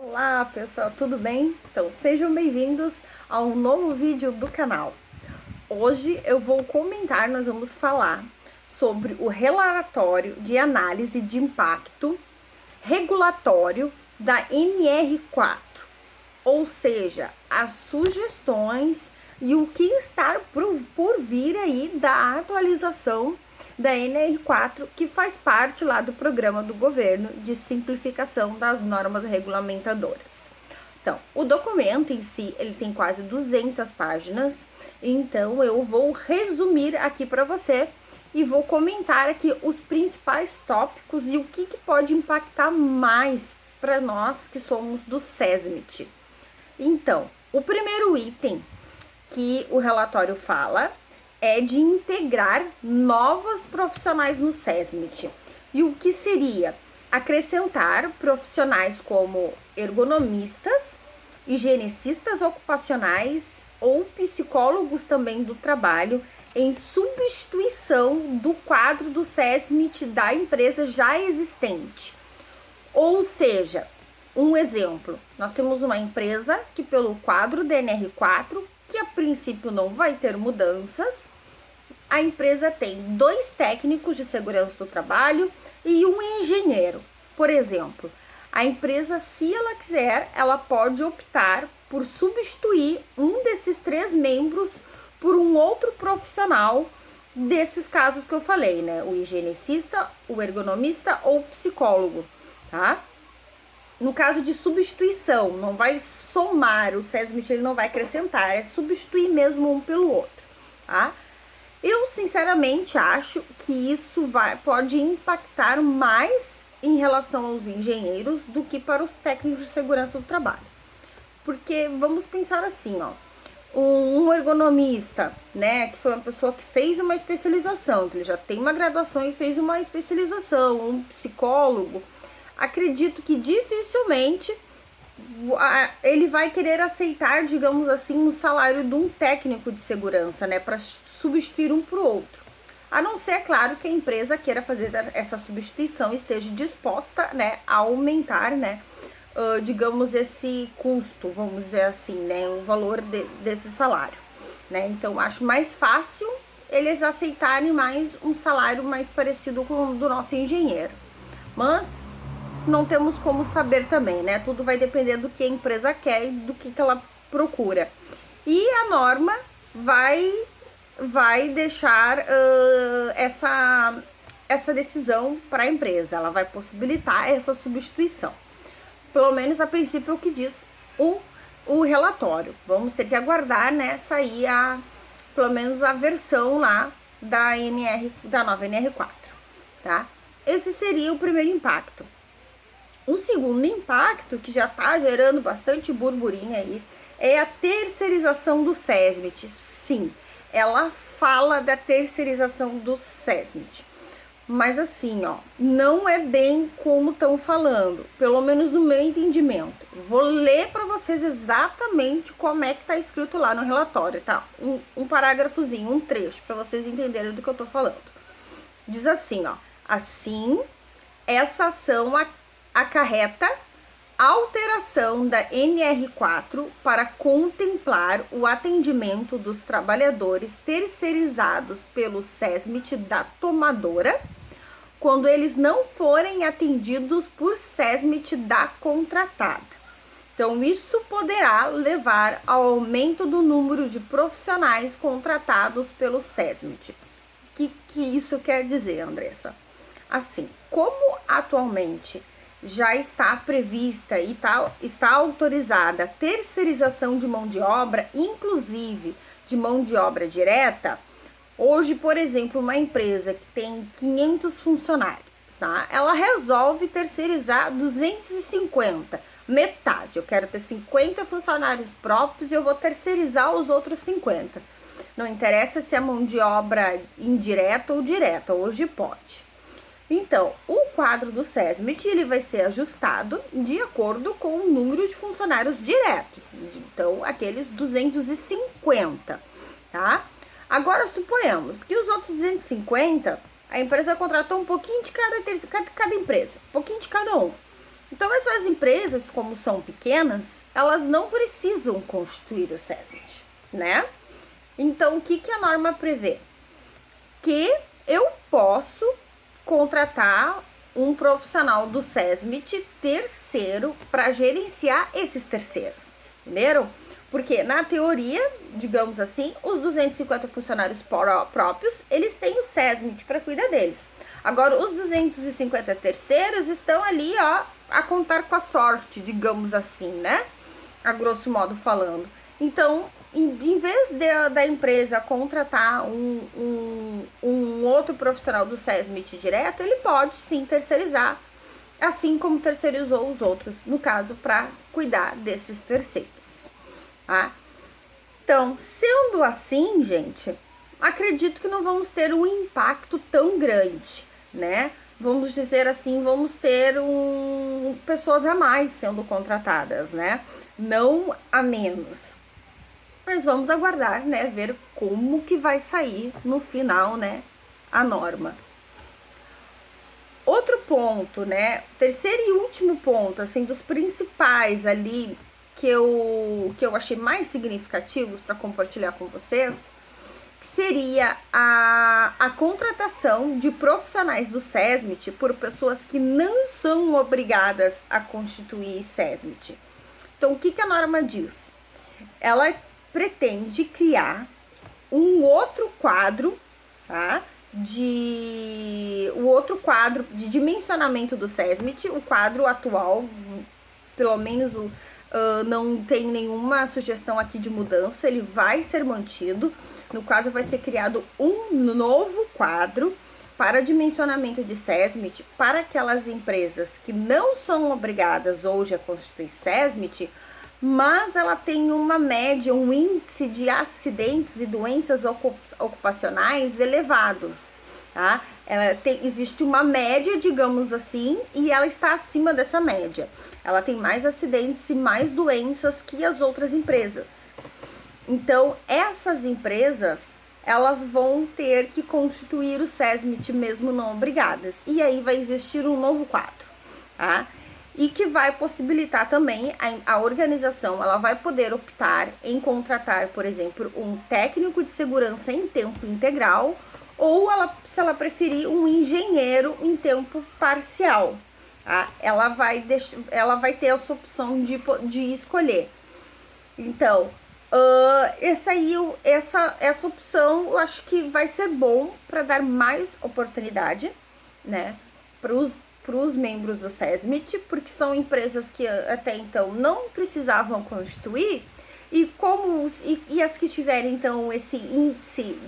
Olá pessoal, tudo bem? Então sejam bem-vindos a um novo vídeo do canal. Hoje eu vou comentar, nós vamos falar sobre o relatório de análise de impacto regulatório da NR4, ou seja, as sugestões e o que está por vir aí da atualização da NR4, que faz parte lá do programa do governo de simplificação das normas regulamentadoras. Então, o documento em si, ele tem quase 200 páginas, então eu vou resumir aqui para você e vou comentar aqui os principais tópicos e o que pode impactar mais para nós que somos do SESMIT. Então, o primeiro item que o relatório fala é de integrar novos profissionais no SESMIT. E o que seria? Acrescentar profissionais como ergonomistas, higienistas ocupacionais ou psicólogos também do trabalho, em substituição do quadro do SESMIT da empresa já existente. Ou seja, um exemplo, nós temos uma empresa que pelo quadro da NR4, que a princípio não vai ter mudanças, a empresa tem 2 técnicos de segurança do trabalho e um engenheiro. Por exemplo, a empresa, se ela quiser, ela pode optar por substituir um desses 3 membros por um outro profissional desses casos que eu falei, né? O higienicista, o ergonomista ou o psicólogo, tá? No caso de substituição, não vai somar, o SESMIT ele não vai acrescentar, é substituir mesmo um pelo outro, tá? Eu sinceramente acho que isso pode impactar mais em relação aos engenheiros do que para os técnicos de segurança do trabalho. Porque vamos pensar assim, ó, um ergonomista, né, que foi uma pessoa que fez uma especialização, que ele já tem uma graduação e fez uma especialização, um psicólogo, acredito que dificilmente ele vai querer aceitar, digamos assim, um salário de um técnico de segurança, né, para substituir um para o outro. A não ser, claro, que a empresa queira fazer essa substituição e esteja disposta, né, a aumentar, né, digamos, esse custo, vamos dizer assim, né, o valor desse salário, né. Então, acho mais fácil eles aceitarem mais um salário mais parecido com o do nosso engenheiro. Mas não temos como saber também, né? Tudo vai depender do que a empresa quer e do que ela procura. E a norma vai deixar essa decisão para a empresa. Ela vai possibilitar essa substituição. Pelo menos a princípio é o que diz o relatório. Vamos ter que aguardar, né? Sair pelo menos a versão lá da nova NR4, tá? Esse seria o primeiro impacto. O segundo impacto, que já está gerando bastante burburinho aí, é a terceirização do SESMIT. Sim, ela fala da terceirização do SESMIT. Mas assim, ó, não é bem como estão falando, pelo menos no meu entendimento. Vou ler para vocês exatamente como é que está escrito lá no relatório, tá? Um parágrafozinho, um trecho, para vocês entenderem do que eu tô falando. Diz assim, ó, assim, essa ação acarreta alteração da NR4 para contemplar o atendimento dos trabalhadores terceirizados pelo SESMIT da tomadora, quando eles não forem atendidos por SESMIT da contratada. Então, isso poderá levar ao aumento do número de profissionais contratados pelo SESMIT. O que isso quer dizer, Andressa? Assim, como atualmente já está prevista e está autorizada a terceirização de mão de obra, inclusive de mão de obra direta, hoje, por exemplo, uma empresa que tem 500 funcionários, tá? Ela resolve terceirizar 250, metade. Eu quero ter 50 funcionários próprios e eu vou terceirizar os outros 50. Não interessa se é mão de obra indireta ou direta, hoje pode. Então, o quadro do SESMIT ele vai ser ajustado de acordo com o número de funcionários diretos. Então, aqueles 250, tá? Agora, suponhamos que os outros 250, a empresa contratou um pouquinho de cada empresa, um pouquinho de cada um. Então, essas empresas, como são pequenas, elas não precisam constituir o SESMIT, né? Então, o que a norma prevê? Que eu posso contratar um profissional do SESMIT terceiro para gerenciar esses terceiros, entenderam? Porque na teoria, digamos assim, os 250 funcionários próprios, eles têm o SESMIT para cuidar deles. Agora, os 250 terceiros estão ali, ó, a contar com a sorte, digamos assim, né? A grosso modo falando. Então, em vez da empresa contratar um outro profissional do SESMIT direto, ele pode sim terceirizar, assim como terceirizou os outros, no caso, para cuidar desses terceiros. Tá? Então, sendo assim, gente, acredito que não vamos ter um impacto tão grande, né? Vamos dizer assim, vamos ter pessoas a mais sendo contratadas, né? Não a menos. Mas vamos aguardar, né? Ver como que vai sair no final, né? A norma. Outro ponto, né? Terceiro e último ponto, assim, dos principais ali que eu achei mais significativos para compartilhar com vocês, que seria a contratação de profissionais do SESMIT por pessoas que não são obrigadas a constituir SESMIT. Então, o que a norma diz? Ela pretende criar um outro quadro, tá? O outro quadro de dimensionamento do SESMIT, o quadro atual, pelo menos não tem nenhuma sugestão aqui de mudança, ele vai ser mantido. No caso, vai ser criado um novo quadro para dimensionamento de SESMIT para aquelas empresas que não são obrigadas hoje a constituir SESMIT, mas ela tem uma média, um índice de acidentes e doenças ocupacionais elevados, tá? Existe uma média, digamos assim, e ela está acima dessa média. Ela tem mais acidentes e mais doenças que as outras empresas. Então, essas empresas, elas vão ter que constituir o SESMIT mesmo não obrigadas. E aí vai existir um novo quadro, tá? E que vai possibilitar também a organização, ela vai poder optar em contratar, por exemplo, um técnico de segurança em tempo integral, ou se ela preferir, um engenheiro em tempo parcial. Tá? Ela vai ter essa opção de escolher. Então, essa opção eu acho que vai ser bom para dar mais oportunidade, né, para os membros do SESMIT, porque são empresas que até então não precisavam constituir, e as que tiverem então esse índice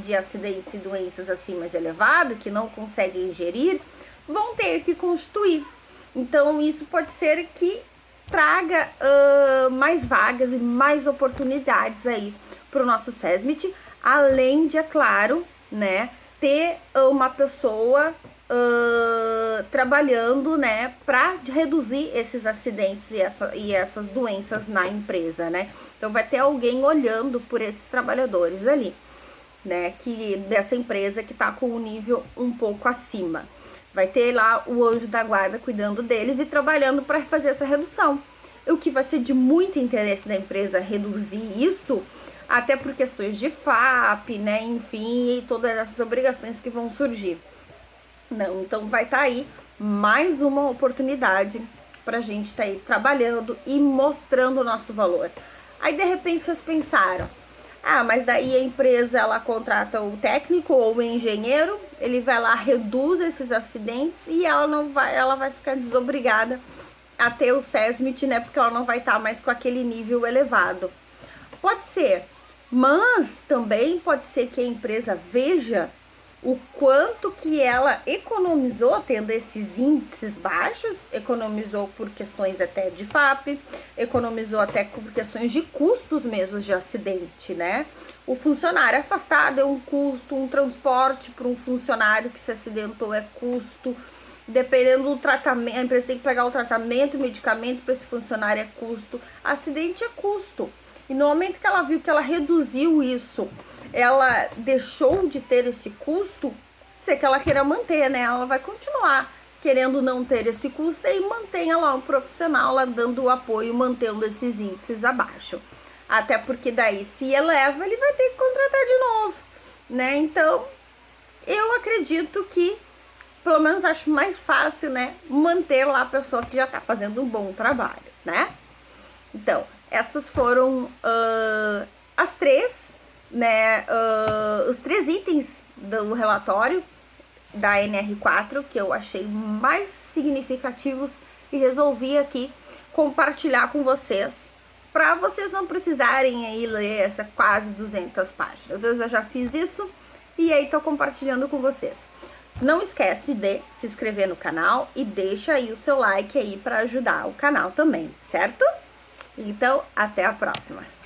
de acidentes e doenças assim mais elevado, que não conseguem gerir, vão ter que constituir. Então isso pode ser que traga mais vagas e mais oportunidades aí para o nosso SESMIT, além de, é claro, né, ter uma pessoa trabalhando, né, para reduzir esses acidentes e essas doenças na empresa, né? Então vai ter alguém olhando por esses trabalhadores ali, né, dessa empresa que tá com um nível um pouco acima. Vai ter lá o anjo da guarda cuidando deles e trabalhando para fazer essa redução. O que vai ser de muito interesse da empresa reduzir isso, até por questões de FAP, né, enfim, e todas essas obrigações que vão surgir. Não, então vai estar aí mais uma oportunidade pra gente estar aí trabalhando e mostrando o nosso valor. Aí de repente vocês pensaram, mas daí a empresa ela contrata o técnico ou o engenheiro, ele vai lá, reduz esses acidentes e ela vai ficar desobrigada a ter o SESMIT, né, porque ela não vai estar mais com aquele nível elevado. Pode ser, mas também pode ser que a empresa veja o quanto que ela economizou tendo esses índices baixos, economizou por questões até de FAP, economizou até por questões de custos mesmo de acidente, né? O funcionário afastado é um custo, um transporte para um funcionário que se acidentou é custo, dependendo do tratamento, a empresa tem que pegar o tratamento, o medicamento para esse funcionário é custo, acidente é custo. E no momento que ela viu que ela reduziu isso, ela deixou de ter esse custo, se que ela queira manter, né? Ela vai continuar querendo não ter esse custo, e mantenha lá um profissional lá dando o apoio, mantendo esses índices abaixo. Até porque daí, se eleva, ele vai ter que contratar de novo, né? Então, eu acredito que, pelo menos acho mais fácil, né, manter lá a pessoa que já tá fazendo um bom trabalho, né? Então, essas foram as três, né, os 3 itens do relatório da NR4 que eu achei mais significativos e resolvi aqui compartilhar com vocês, para vocês não precisarem aí ler essa quase 200 páginas. Às vezes eu já fiz isso e aí tô compartilhando com vocês. Não esquece de se inscrever no canal e deixa aí o seu like aí para ajudar o canal também, certo? Então, até a próxima!